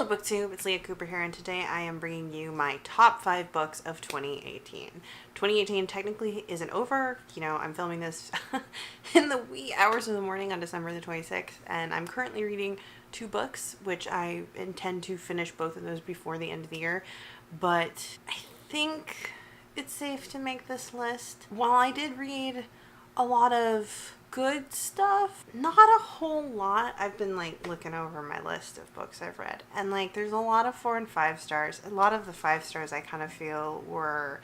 Hello BookTube, it's Leah Cooper here, and today I am bringing you my top 5 books of 2018. 2018 technically isn't over, I'm filming this in the wee hours of the morning on December the 26th, and I'm currently reading 2 books, which I intend to finish both of those before the end of the year, but I think it's safe to make this list. While I did read a lot of good stuff, not a whole lot. I've been looking over my list of books I've read, and there's a lot of 4 and 5 stars. A lot of the 5 stars I kind of feel were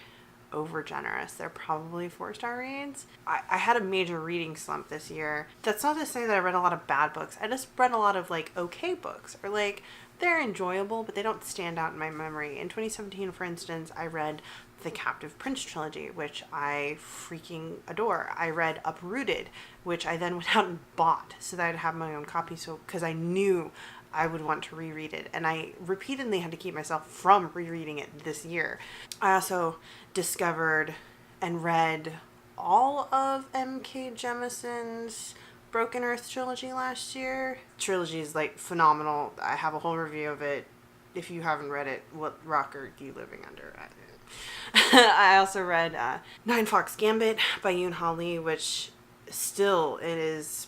over generous. They're probably 4-star reads. I had a major reading slump this year. That's not to say that I read a lot of bad books. I just read a lot of okay books, or they're enjoyable but they don't stand out in my memory. In 2017, for instance, I read the Captive Prince trilogy, which I freaking adore. I read Uprooted, which I then went out and bought so that I'd have my own copy, because I knew I would want to reread it, and I repeatedly had to keep myself from rereading it this year. I also discovered and read all of M.K. Jemison's Broken Earth trilogy last year. Trilogy is phenomenal. I have a whole review of it. If you haven't read it, what rock are you living under? I also read Nine Fox Gambit by Yoon Ha Lee, which still, it is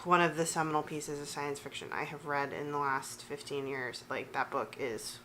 one of the seminal pieces of science fiction I have read in the last 15 years. That book is,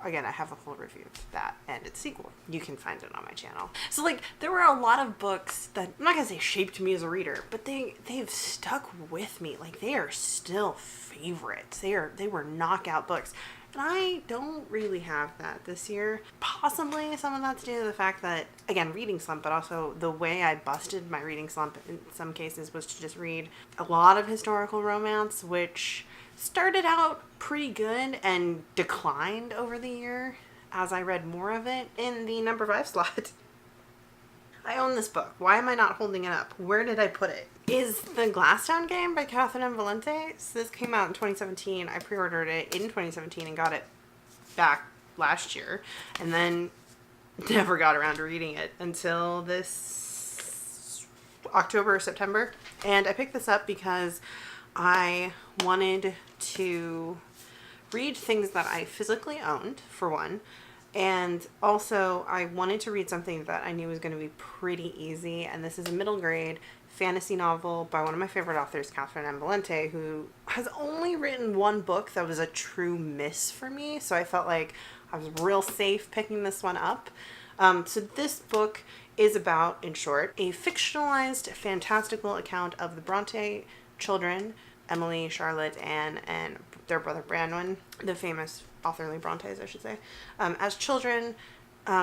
again, I have a full review of that and its sequel. You can find it on my channel. So there were a lot of books that, I'm not gonna say shaped me as a reader, but they've stuck with me. They are still favorites. They were knockout books. And I don't really have that this year. Possibly some of that's due to the fact that, again, reading slump, but also the way I busted my reading slump in some cases was to just read a lot of historical romance, which started out pretty good and declined over the year as I read more of it in the number 5 slot. I own this book. Why am I not holding it up? Where did I put it? Is The Glasstown Game by Catherine M. Valente. So this came out in 2017. I pre-ordered it in 2017 and got it back last year, and then never got around to reading it until this October or September. And I picked this up because I wanted to read things that I physically owned, for one. And also, I wanted to read something that I knew was going to be pretty easy. And this is a middle grade fantasy novel by one of my favorite authors, Catherine M. Valente, who has only written 1 book that was a true miss for me. So I felt like I was real safe picking this one up. So this book is about, in short, a fictionalized, fantastical account of the Bronte children, Emily, Charlotte, Anne, and their brother Branwen, the famous authorly Brontes, I should say, as children,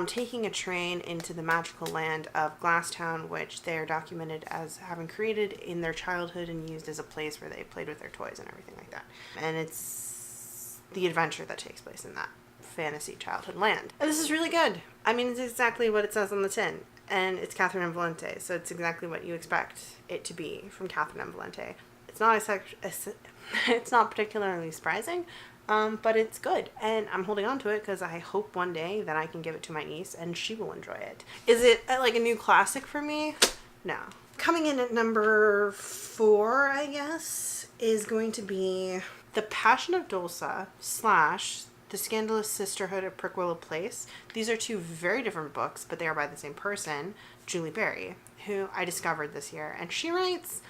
taking a train into the magical land of Glasstown, which they are documented as having created in their childhood and used as a place where they played with their toys and everything like that. And it's the adventure that takes place in that fantasy childhood land. And this is really good. I mean, it's exactly what it says on the tin. And it's Catherine M. Valente, so it's exactly what you expect it to be from Catherine M. Valente. It's not particularly surprising, but it's good, and I'm holding on to it because I hope one day that I can give it to my niece and she will enjoy it. Is it a new classic for me? No. Coming in at number 4, I guess, is going to be The Passion of Tulsa / The Scandalous Sisterhood of Prickwillow Place. These are 2 very different books, but they are by the same person, Julie Berry, who I discovered this year, and she writes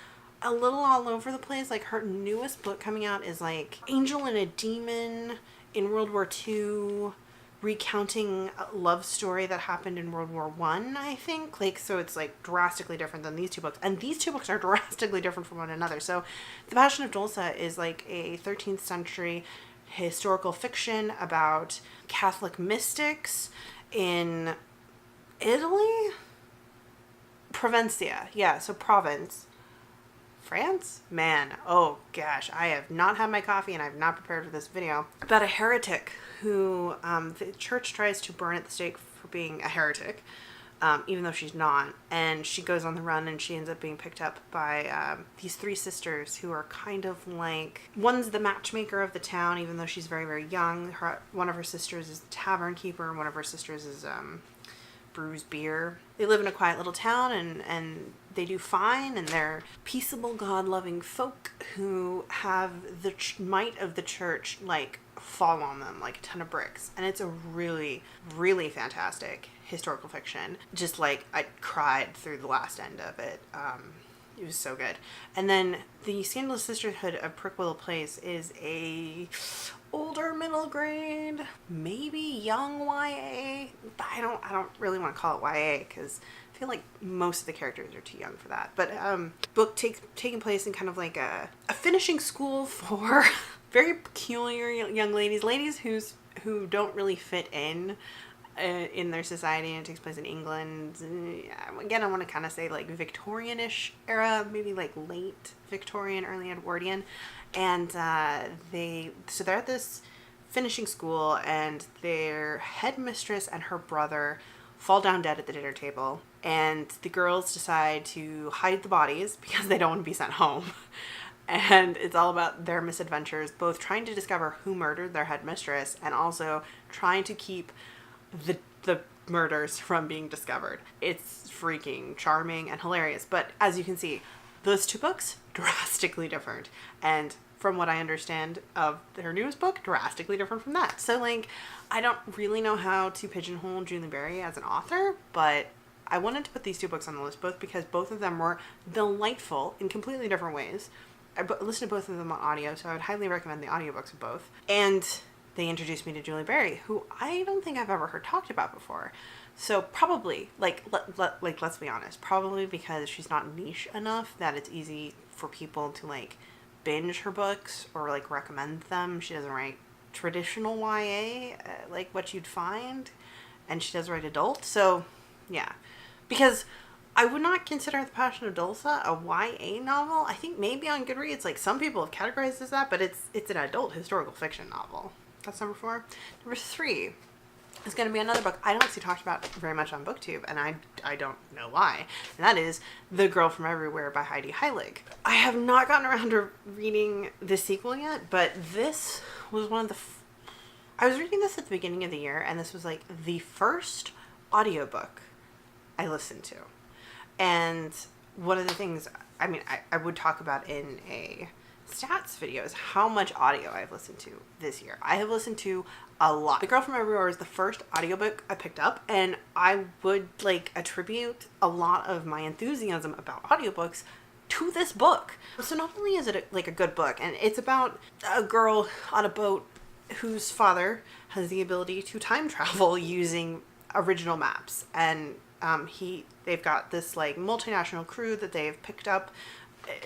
a little all over the place. Her newest book coming out is Angel and a Demon in World War II, recounting a love story that happened in World War I think. So it's drastically different than these 2 books. And these 2 books are drastically different from one another. So The Passion of Tulsa is a 13th century historical fiction about Catholic mystics in Italy? Provencia. Yeah, so province. France? Man, oh gosh, I have not had my coffee and I've not prepared for this video. About a heretic who the church tries to burn at the stake for being a heretic, even though she's not. And she goes on the run and she ends up being picked up by these 3 sisters who are kind of one's the matchmaker of the town, even though she's very, very young. One of her sisters is the tavern keeper, and one of her sisters is brews beer. They live in a quiet little town, and they do fine, and they're peaceable, God-loving folk who have the might of the church like fall on them like a ton of bricks. And it's a really, really fantastic historical fiction. Just like I cried through the last end of it. It was so good. And then the Scandalous Sisterhood of Prickwillow Place is a older middle grade, maybe young YA. But I don't really want to call it YA because I feel like most of the characters are too young for that. But book taking place in kind of like a finishing school for very peculiar young ladies who don't really fit in their society, and it takes place in England. Again, I want to kind of say like Victorian-ish era, maybe like late Victorian, early Edwardian. And they're at this finishing school, and their headmistress and her brother fall down dead at the dinner table, and the girls decide to hide the bodies because they don't want to be sent home. And it's all about their misadventures, both trying to discover who murdered their headmistress and also trying to keep the murders from being discovered. It's freaking charming and hilarious. But as you can see, those two books, drastically different. And from what I understand of their newest book, drastically different from that. So like, I don't really know how to pigeonhole Julie Berry as an author, but I wanted to put these two books on the list, both because both of them were delightful in completely different ways. I listened to both of them on audio, so I would highly recommend the audiobooks of both. And they introduced me to Julie Berry, who I don't think I've ever heard talked about before. So probably, let's be honest, probably because she's not niche enough that it's easy for people to like binge her books or like recommend them. She doesn't write traditional YA like what you'd find, and she does write adult. So yeah, because I would not consider The Passion of Dulce a YA novel. I think maybe on Goodreads, like some people have categorized as that, but it's an adult historical fiction novel. That's number 4. Number 3 is going to be another book I don't see talked about very much on BookTube, and I don't know why. And that is The Girl from Everywhere by Heidi Heilig. I have not gotten around to reading the sequel yet, but this was one of the... I was reading this at the beginning of the year, and this was like the first audiobook I listened to. And one of the things, I mean, I would talk about in a stats video is how much audio I've listened to this year. I have listened to a lot. The Girl from Everywhere is the first audiobook I picked up, and I would like attribute a lot of my enthusiasm about audiobooks to this book. So not only is it a good book, and it's about a girl on a boat whose father has the ability to time travel using original maps, and they've got this like multinational crew that they've picked up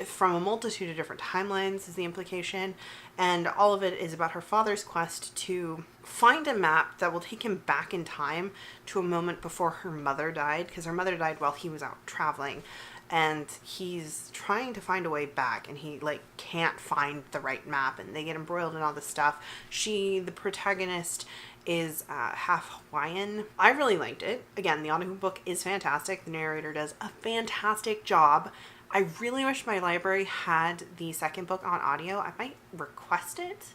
from a multitude of different timelines is the implication, and all of it is about her father's quest to find a map that will take him back in time to a moment before her mother died, because her mother died while he was out traveling, and he's trying to find a way back, and he like can't find the right map, and they get embroiled in all this stuff. The protagonist is half Hawaiian. I really liked it. Again, the audiobook is fantastic. The narrator does a fantastic job. I really wish my library had the second book on audio. I might request it.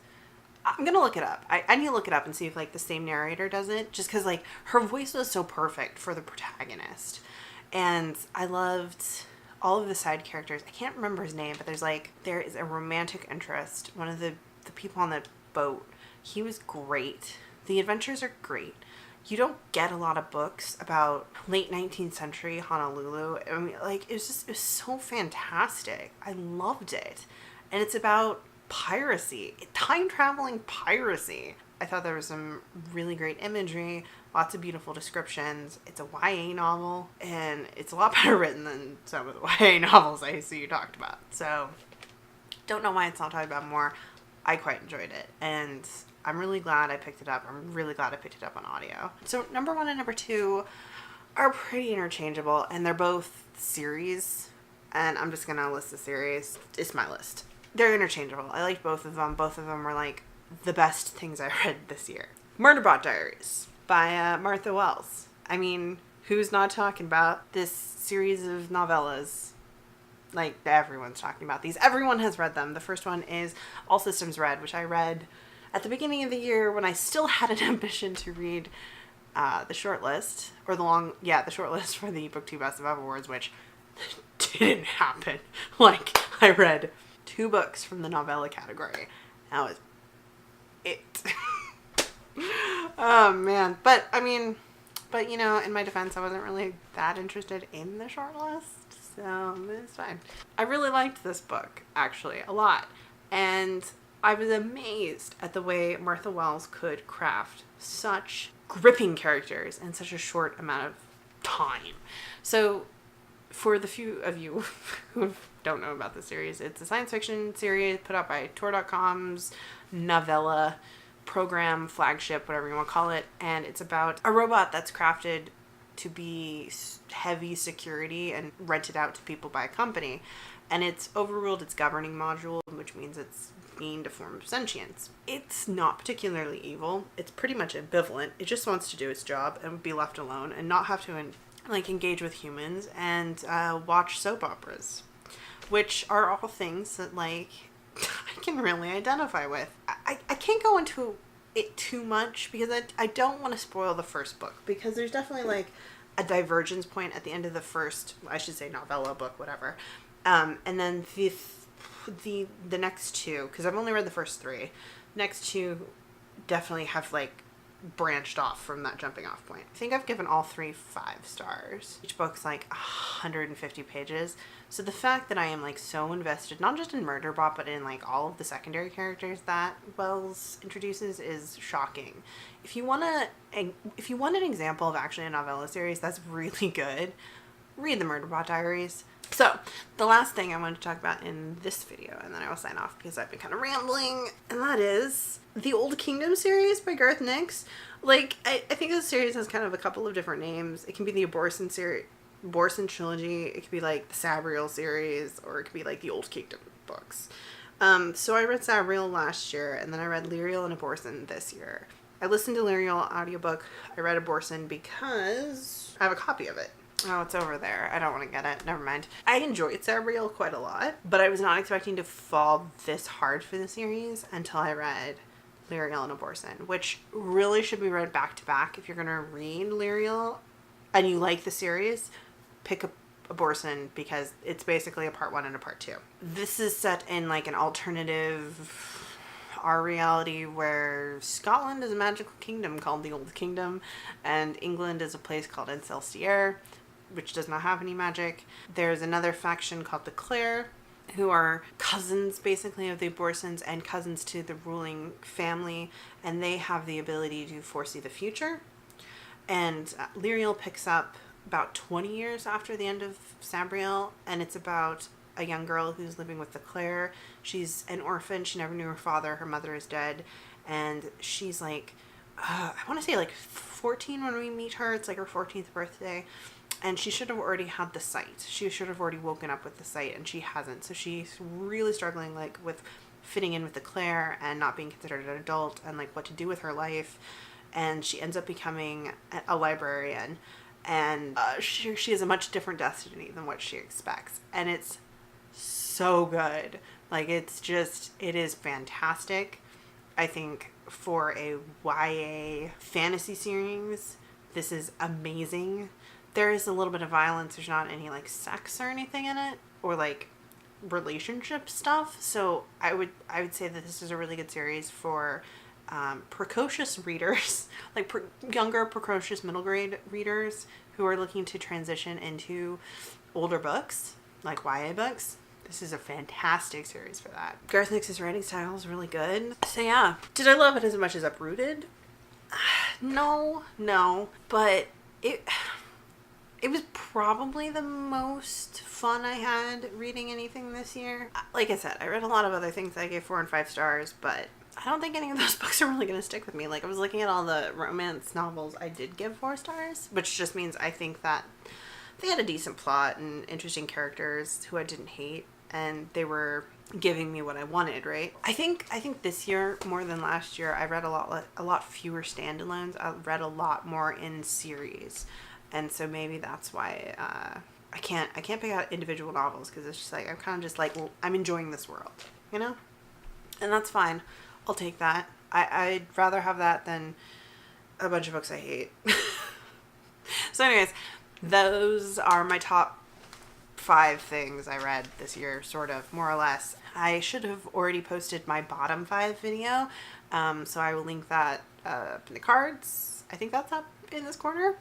I'm gonna look it up. I need to look it up and see if like the same narrator does it, just because like her voice was so perfect for the protagonist. And I loved all of the side characters. I can't remember his name, but there is a romantic interest. One of the people on the boat, he was great. The adventures are great. You don't get a lot of books about late 19th century Honolulu. I mean, like, it was so fantastic. I loved it. And it's about piracy, time-traveling piracy. I thought there was some really great imagery, lots of beautiful descriptions. It's a YA novel, and it's a lot better written than some of the YA novels I see you talked about. So, don't know why it's not talked about more. I quite enjoyed it, and I'm really glad I picked it up. I'm really glad I picked it up on audio. So number 1 and number 2 are pretty interchangeable, and they're both series, and I'm just gonna list the series. It's my list. They're interchangeable. I liked both of them. Both of them were like the best things I read this year. Murderbot Diaries by Martha Wells. I mean, who's not talking about this series of novellas? Like, everyone's talking about these. Everyone has read them. The first one is All Systems Red, which I read at the beginning of the year when I still had an ambition to read the shortlist, or the shortlist for the BookTube Best of Awards, which didn't happen. Like, I read 2 books from the novella category. That was it. Oh man. But I mean, but you know, in my defense, I wasn't really that interested in the short list, so it's fine. I really liked this book, actually, a lot. And I was amazed at the way Martha Wells could craft such gripping characters in such a short amount of time. So for the few of you who don't know about the series, it's a science fiction series put out by Tor.com's novella program, flagship, whatever you want to call it. And it's about a robot that's crafted to be heavy security and rented out to people by a company. And it's overruled its governing module, which means it's gained a form of sentience. It's not particularly evil. It's pretty much ambivalent. It just wants to do its job and be left alone and not have to engage with humans and watch soap operas, which are all things that I can really identify with. I can't go into it too much because I don't want to spoil the first book, because there's definitely a divergence point at the end of the first, I should say, novella book, whatever. And then the next 2, because I've only read the first 3, next 2 definitely have branched off from that jumping off point. I think I've given all 3 5 stars. Each book's 150 pages. So the fact that I am so invested, not just in Murderbot, but in all of the secondary characters that Wells introduces, is shocking. If you want an example of actually a novella series that's really good, read the Murderbot Diaries. So, the last thing I wanted to talk about in this video, and then I will sign off because I've been kind of rambling, and that is the Old Kingdom series by Garth Nix. I think this series has kind of a couple of different names. It can be the Abortion trilogy, it could be the Sabriel series, or it could be the Old Kingdom books. So I read Sabriel last year, and then I read Lyriel and Abortion this year. I listened to Lyriel audiobook. I read Abortion because I have a copy of it. Oh, it's over there. I don't want to get it. Never mind. I enjoyed Sabriel quite a lot, but I was not expecting to fall this hard for the series until I read Lyriel and Abortion, which really should be read back to back. If you're going to read Lyriel and you like the series, pick up Abortion, because it's basically a part 1 and a part 2. This is set in an alternative our reality where Scotland is a magical kingdom called the Old Kingdom, and England is a place called Excelsior, which does not have any magic. There's another faction called the Clare, who are cousins basically of the Abortions and cousins to the ruling family, and they have the ability to foresee the future. And Lyriel picks up about 20 years after the end of Sabriel, and it's about a young girl who's living with the Clare. She's an orphan. She never knew her father. Her mother is dead, and she's I want to say 14 when we meet her. It's her 14th birthday. And she should have already had the sight. She should have already woken up with the sight, and she hasn't. So she's really struggling with fitting in with the Clare and not being considered an adult, and what to do with her life. And she ends up becoming a librarian, and she has a much different destiny than what she expects. And it's so good. It is fantastic. I think for a YA fantasy series, this is amazing. There is a little bit of violence. There's not any sex or anything in it, or relationship stuff. So I would say that this is a really good series for precocious readers, younger precocious middle grade readers who are looking to transition into older books, YA books. This is a fantastic series for that. Garth Nix's writing style is really good. So yeah, did I love it as much as Uprooted? No, but it was probably the most fun I had reading anything this year. Like I said, I read a lot of other things that I gave 4 and 5 stars, but I don't think any of those books are really going to stick with me. I was looking at all the romance novels I did give 4 stars, which just means I think that they had a decent plot and interesting characters who I didn't hate, and they were giving me what I wanted, right? I think this year, more than last year, I read a lot fewer standalones. I read a lot more in series. And so maybe that's why I can't pick out individual novels, because it's just I'm kind of just I'm enjoying this world, And that's fine. I'll take that. I'd rather have that than a bunch of books I hate. So anyways, those are my top 5 things I read this year, sort of, more or less. I should have already posted my bottom 5 video, so I will link that up in the cards. I think that's up in this corner.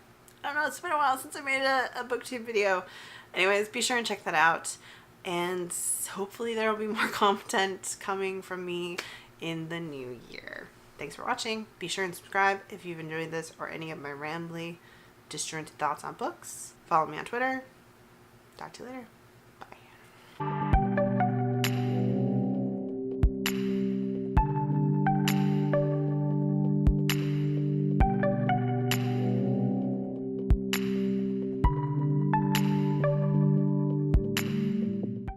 I don't know, it's been a while since I made a booktube video. Anyways, be sure and check that out, and hopefully there will be more content coming from me in the new year. Thanks for watching. Be sure and subscribe if you've enjoyed this or any of my rambly, disjointed thoughts on books. Follow me on Twitter. Talk to you later.